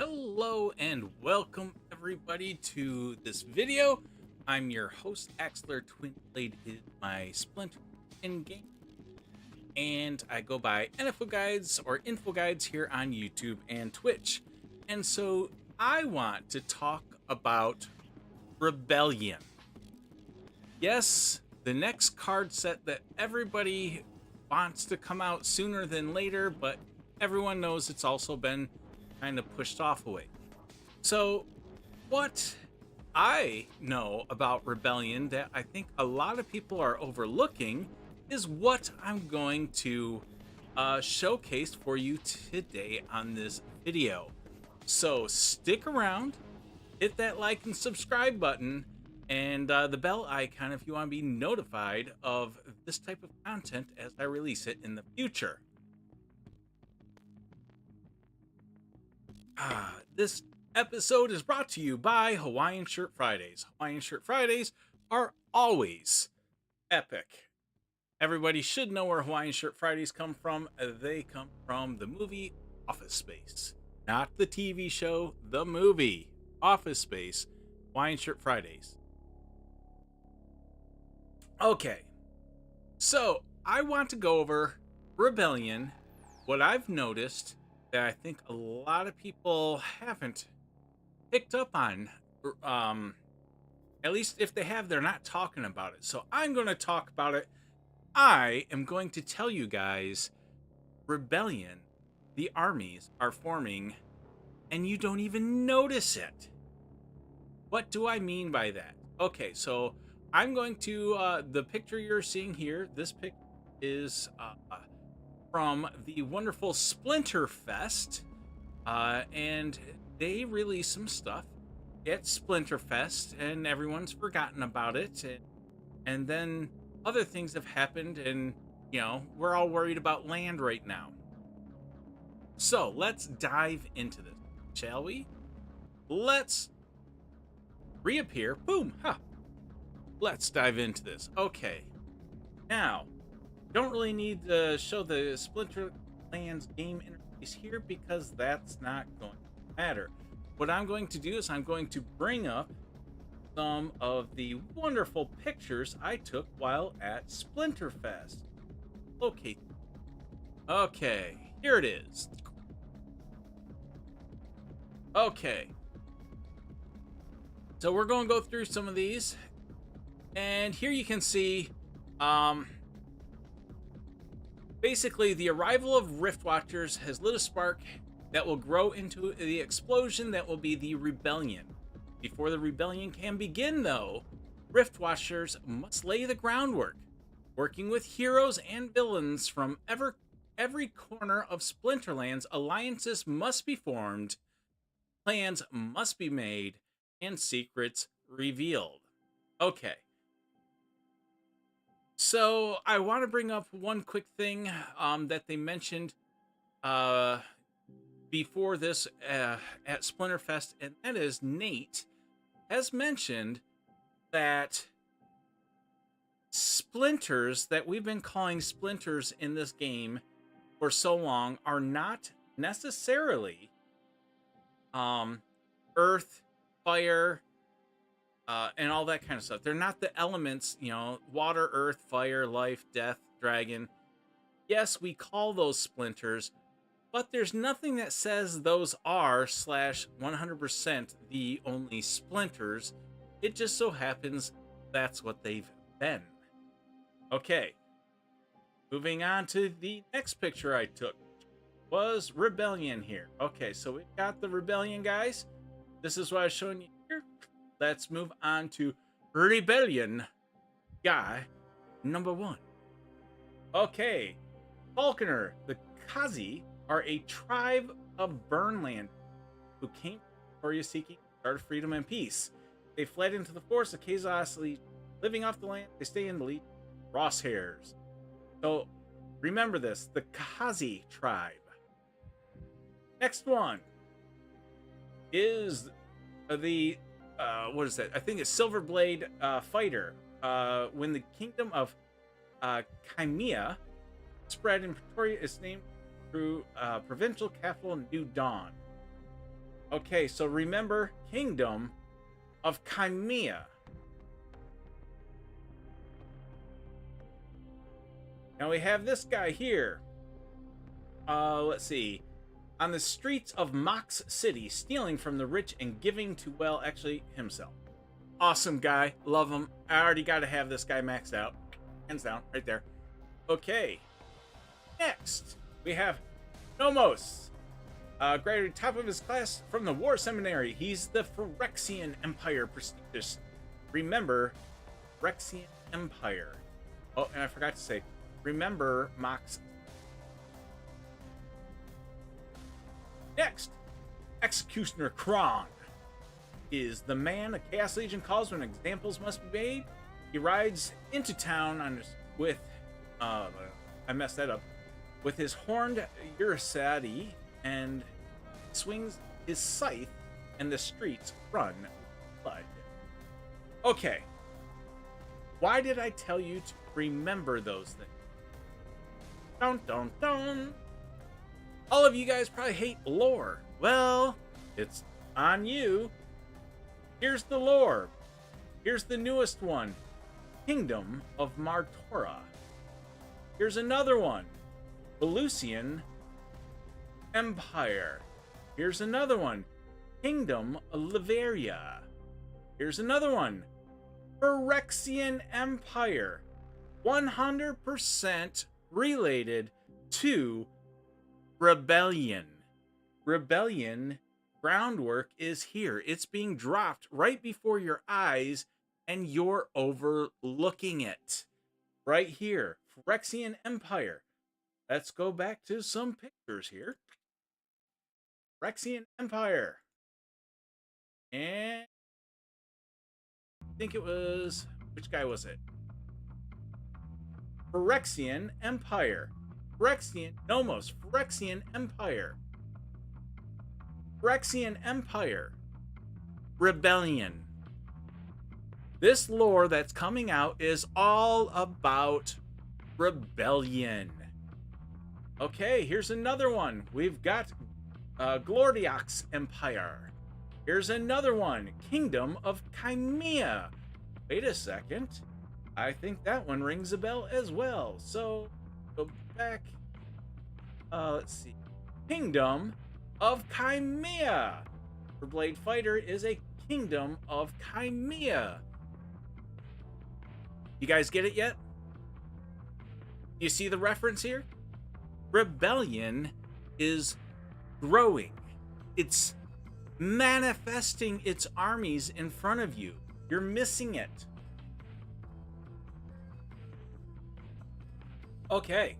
Hello and welcome everybody to this video. I'm your host, Axler. Twin Blade is my Splinter in game, and I go by nfoGuides or infoGuides here on YouTube and Twitch. And so I want to talk about Rebellion. Yes, the next card set that everybody wants to come out sooner than later, but everyone knows it's also been kind of pushed off away. So what I know about Rebellion that I think a lot of people are overlooking is what I'm going to showcase for you today on this video. So stick around, hit that like and subscribe button, and the bell icon if you want to be notified of this type of content as I release it in the future. This episode is brought to you by Hawaiian Shirt Fridays. Hawaiian Shirt Fridays are always epic. Everybody should know where Hawaiian Shirt Fridays come from. They come from the movie Office Space. Not the TV show, the movie Office Space. Hawaiian Shirt Fridays. Okay, so I want to go over Rebellion, what I've noticed that I think a lot of people haven't picked up on. At least if they have, they're not talking about it. So I'm going to talk about it. I am going to tell you guys, Rebellion, the armies are forming, and you don't even notice it. What do I mean by that? Okay, so I'm going to, the picture you're seeing here, this pic is from the wonderful Splinterfest, and they released some stuff at Splinterfest, and everyone's forgotten about it, and then other things have happened, and you know, we're all worried about land right now. So let's dive into this, shall we? Let's reappear. Boom. Let's dive into this. Okay, now don't really need to show the Splinterlands game interface here because that's not going to matter. What I'm going to do is I'm going to bring up some of the wonderful pictures I took while at Splinterfest. Okay, here it is. Okay, so we're going to go through some of these, and here you can see basically, the arrival of Rift Watchers has lit a spark that will grow into the explosion that will be the Rebellion. Before the Rebellion can begin, though, Rift Watchers must lay the groundwork, working with heroes and villains from every corner of Splinterlands. Alliances must be formed, plans must be made, and secrets revealed. Okay. So I want to bring up one quick thing that they mentioned before this at Splinterfest, and that is Nate has mentioned that splinters that we've been calling splinters in this game for so long are not necessarily earth, fire, and all that kind of stuff. They're not the elements, you know, water, earth, fire, life, death, dragon. Yes, we call those splinters, but there's nothing that says those are /100% the only splinters. It just so happens that's what they've been. Okay, moving on to the next picture I took was Rebellion here. Okay, so we've got the Rebellion, guys. This is what I was showing you here. Let's move on to Rebellion guy number 1. Okay, Falconer, the Kazi are a tribe of Burnland who came victorious seeking start freedom and peace. They fled into the forest, occasionally living off the land. They stay in the lead crosshairs. So remember this, the Kazi tribe. Next one is the what is that? I think it's Silverblade fighter. When the kingdom of Chimea spread in Pretoria is named through provincial capital New Dawn. Okay, so remember Kingdom of Crimea. Now we have this guy here. Let's see. On the streets of Mox City, stealing from the rich and giving to, well, actually, himself. Awesome guy. Love him. I already got to have this guy maxed out. Hands down, right there. Okay. Next, we have Nomos. Graduated top of his class from the War Seminary. He's the Phyrexian Empire prestigious. Remember, Phyrexian Empire. Oh, and I forgot to say, remember Mox. Next, Executioner Kron is the man a Chaos Legion calls when examples must be made. He rides into town with, I messed that up, with his horned Urusati and swings his scythe, and the streets run blood. Okay, why did I tell you to remember those things? Dun dun dun. All of you guys probably hate lore. Well, it's on you. Here's the lore. Here's the newest one. Kingdom of Martora. Here's another one. Pelusian Empire. Here's another one. Kingdom of Liveria. Here's another one. Phyrexian Empire. 100% related to Rebellion. Rebellion groundwork is here. It's being dropped right before your eyes, and you're overlooking it. Right here. Phyrexian Empire. Let's go back to some pictures here. Phyrexian Empire. And I think it was, which guy was it? Phyrexian Empire. Phyrexian Nomos. Phyrexian Empire. Phyrexian Empire. Rebellion. This lore that's coming out is all about rebellion. Okay, here's another one. We've got Gloriox Empire. Here's another one. Kingdom of Crimea. Wait a second. I think that one rings a bell as well. So, go back. Let's see. Kingdom of Crimea. For Blade Fighter is a Kingdom of Crimea. You guys get it yet? You see the reference here? Rebellion is growing. It's manifesting its armies in front of you. You're missing it. Okay.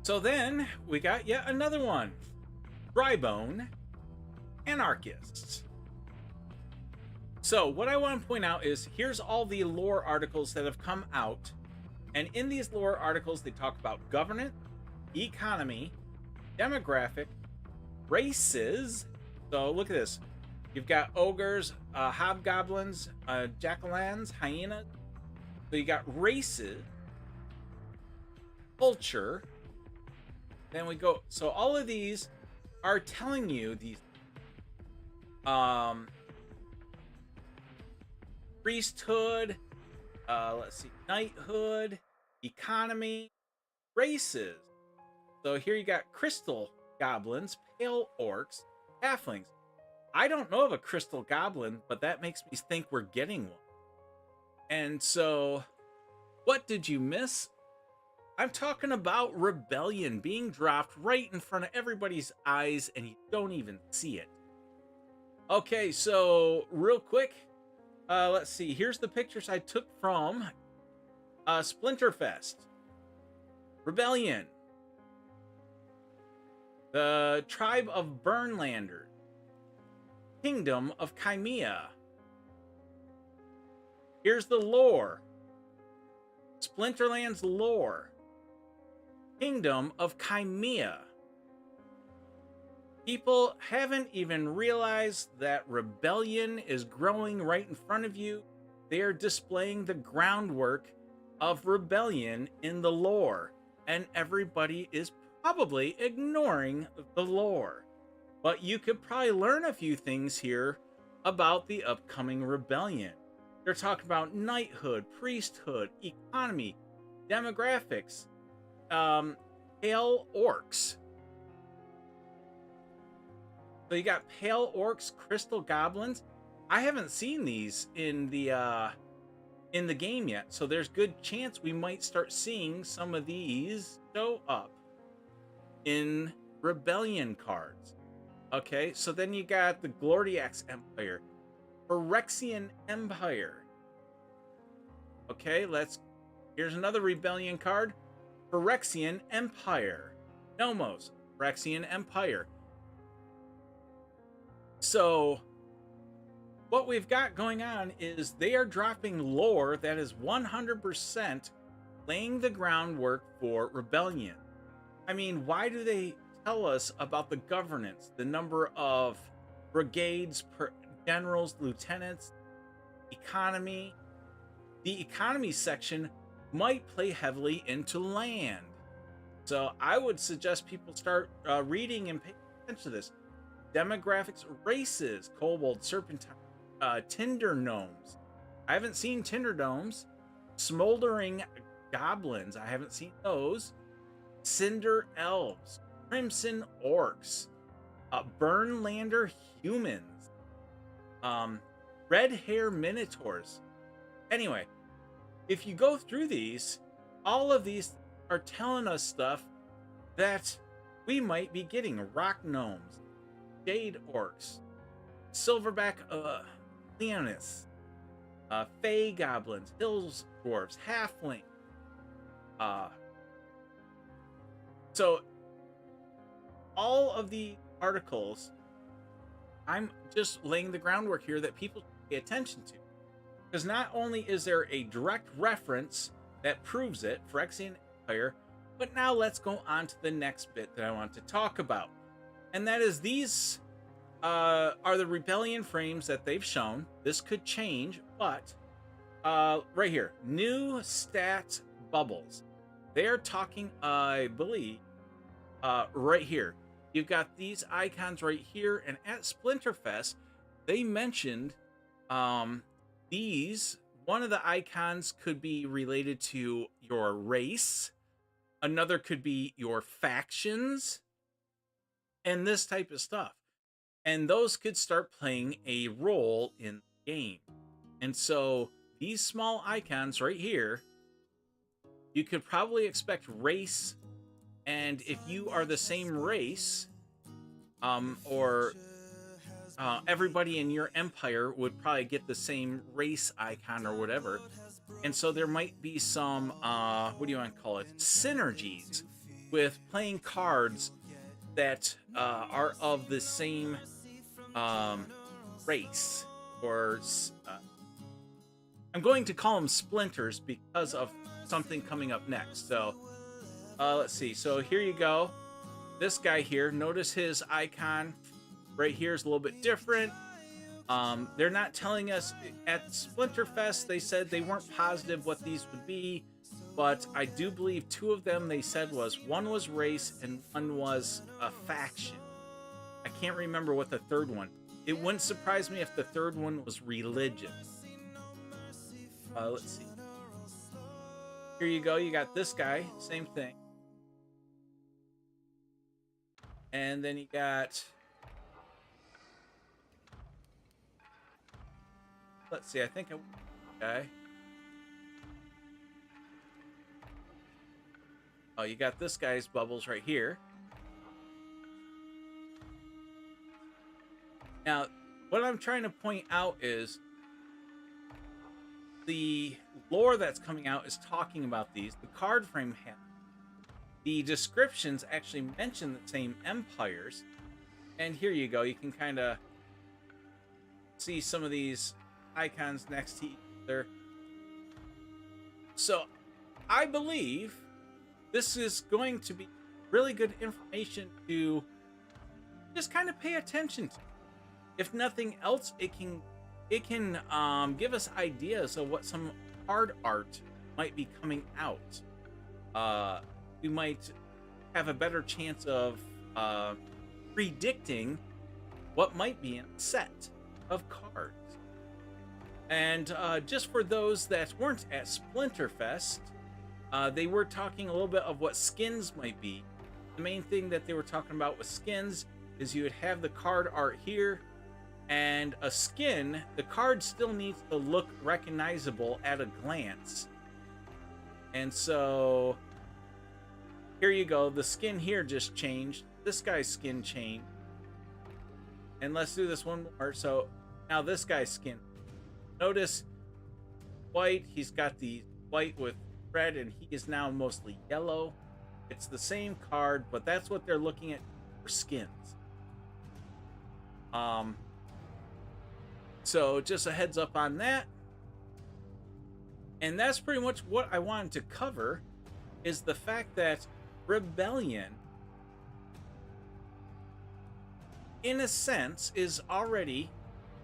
So then we got yet another one. Drybone Anarchists. So what I want to point out is here's all the lore articles that have come out. And in these lore articles, they talk about governance, economy, demographic, races. So look at this. You've got ogres, hobgoblins, jack-o'-lanterns, hyenas. So you got races, culture. Then we go. So all of these are telling you these priesthood, let's see, knighthood, economy, races. So here you got crystal goblins, pale orcs, halflings. I don't know of a crystal goblin, but that makes me think we're getting one. And so, what did you miss? I'm talking about rebellion being dropped right in front of everybody's eyes, and you don't even see it. Okay, so real quick, let's see. Here's the pictures I took from Splinterfest. Rebellion. The Tribe of Burnlanders. Kingdom of Crimea. Here's the lore. Splinterlands lore. Kingdom of Crimea. People haven't even realized that rebellion is growing right in front of you. They are displaying the groundwork of rebellion in the lore, and everybody is probably ignoring the lore. but you could probably learn a few things here about the upcoming rebellion. They're talking about knighthood, priesthood, economy, demographics, pale orcs. So you got pale orcs, crystal goblins. I haven't seen these in the game yet, so there's good chance we might start seeing some of these show up in rebellion cards. Okay, so then you got the Gloriax Empire, Phyrexian Empire. Okay, here's another rebellion card, Phyrexian Empire. Nomos, Phyrexian Empire. So what we've got going on is they are dropping lore that is 100% laying the groundwork for rebellion. I mean, why do they tell us about the governance, the number of brigades, generals, lieutenants, economy? The economy section might play heavily into land. So I would suggest people start reading and paying attention to this. Demographics, races, kobold, serpentine, tinder gnomes. I haven't seen tinder gnomes. Smoldering goblins. I haven't seen those. Cinder elves, crimson orcs, burnlander humans, red hair minotaurs. Anyway, if you go through these, all of these are telling us stuff that we might be getting. Rock gnomes, jade orcs, silverback leonis, fey goblins, hills dwarves, halfling. So all of the articles, I'm just laying the groundwork here that people pay attention to. Because not only is there a direct reference that proves it, Phyrexian Empire, but now let's go on to the next bit that I want to talk about. And that is these are the rebellion frames that they've shown. This could change, but right here, new stat bubbles. They're talking, I believe, right here. You've got these icons right here, and at Splinterfest, they mentioned these. One of the icons could be related to your race. Another could be your factions, and this type of stuff. And those could start playing a role in the game. And so these small icons right here, you could probably expect race. And if you are the same race, or everybody in your empire would probably get the same race icon or whatever. And so there might be some, what do you want to call it, synergies with playing cards that are of the same race. Or I'm going to call them splinters because of something coming up next. So let's see. So here you go. This guy here, notice his icon right here is a little bit different. They're not telling us at Splinterfest. They said they weren't positive what these would be, but I do believe two of them they said one was race and one was a faction. I can't remember what the third one. It wouldn't surprise me if the third one was religion. Let's see. Here you go. You got this guy. Same thing. And then you got... Let's see. I think guy. Oh, you got this guy's bubbles right here. Now, what I'm trying to point out is the lore that's coming out is talking about these. The card frame has the descriptions actually mention the same empires. And here you go. You can kind of see some of these icons next to each other. So I believe this is going to be really good information to just kind of pay attention to. If nothing else, it can give us ideas of what some card art might be coming out. We might have a better chance of predicting what might be in a set of cards. And just for those that weren't at Splinterfest, they were talking a little bit of what skins might be. The main thing that they were talking about with skins is you would have the card art here, and a skin, the card still needs to look recognizable at a glance. And so here you go. The skin here just changed. This guy's skin changed. And let's do this one more. So now this guy's skin. Notice white. He's got the white with red, and he is now mostly yellow. It's the same card, but that's what they're looking at for skins. So just a heads up on that. And that's pretty much what I wanted to cover, is the fact that Rebellion, in a sense, is already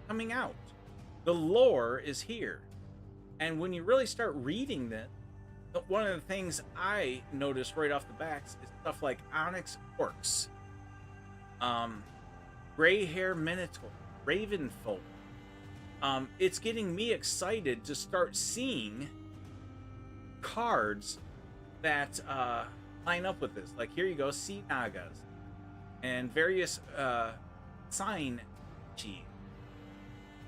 coming out. The lore is here. And when you really start reading this, one of the things I noticed right off the bat is stuff like Onyx Orcs, Gray Hair Minotaur, Ravenfold. It's getting me excited to start seeing cards that line up with this. Like here you go, Sea Nagas and various sign cheese.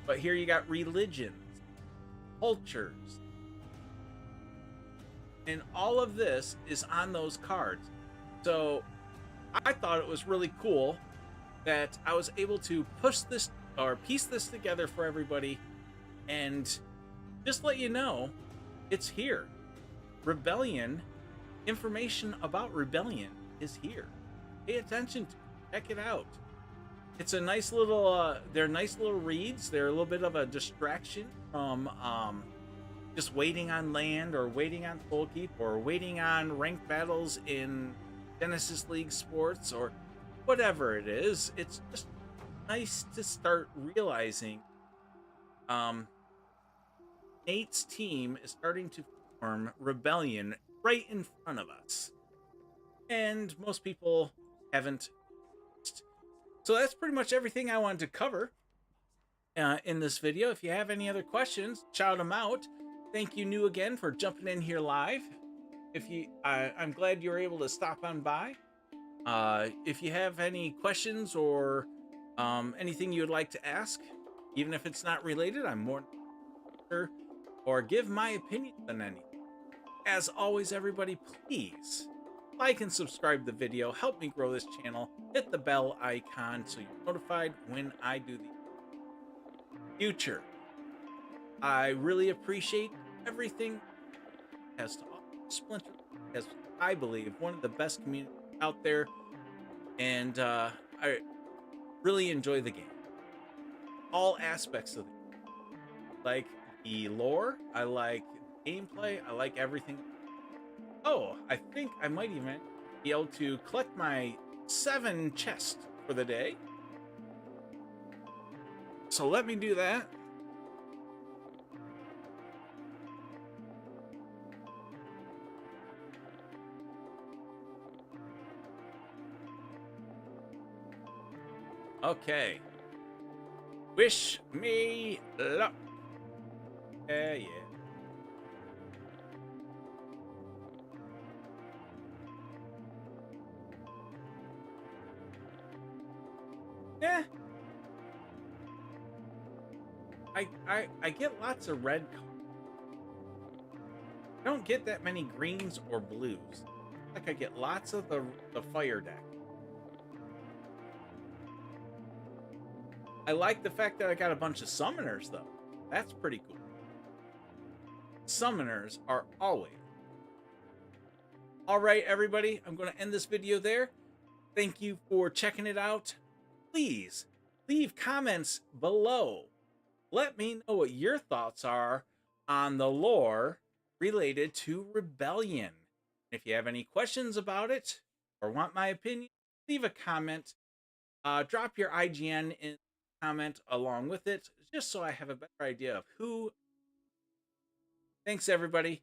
But here you got religions, cultures, and all of this is on those cards. So I thought it was really cool that I was able to push this or piece this together for everybody and just let you know it's here. Rebellion, information about Rebellion is here. Pay attention to it. Check it out. It's a nice little they're nice little reads. They're a little bit of a distraction from just waiting on land or waiting on full keep or waiting on ranked battles in Genesis League sports or whatever it is. It's just nice to start realizing Nate's team is starting to form Rebellion right in front of us, and most people haven't. So that's pretty much everything I wanted to cover in this video. If you have any other questions, shout them out. Thank you, New, again for jumping in here live. If you, I'm glad you were able to stop on by. If you have any questions or anything you would like to ask, even if it's not related, I'm more than sure, or give my opinion on anything. As always, everybody, please like and subscribe to the video. Help me grow this channel. Hit the bell icon so you're notified when I do the future. I really appreciate everything it has to offer. Splinter has, I believe, one of the best communities out there, and I really enjoy the game. All aspects of the game. I like the lore, I like the gameplay, I like everything. Oh, I think I might even be able to collect my 7 chests for the day. So let me do that. Okay. Wish me luck. Yeah. Yeah. I get lots of red cards. I don't get that many greens or blues. Like I get lots of the fire deck. I like the fact that I got a bunch of summoners, though. That's pretty cool. Summoners are always. All right, everybody. I'm going to end this video there. Thank you for checking it out. Please leave comments below. Let me know what your thoughts are on the lore related to Rebellion. If you have any questions about it or want my opinion, leave a comment. Drop your IGN in comment along with it, just so I have a better idea of who. Thanks, everybody.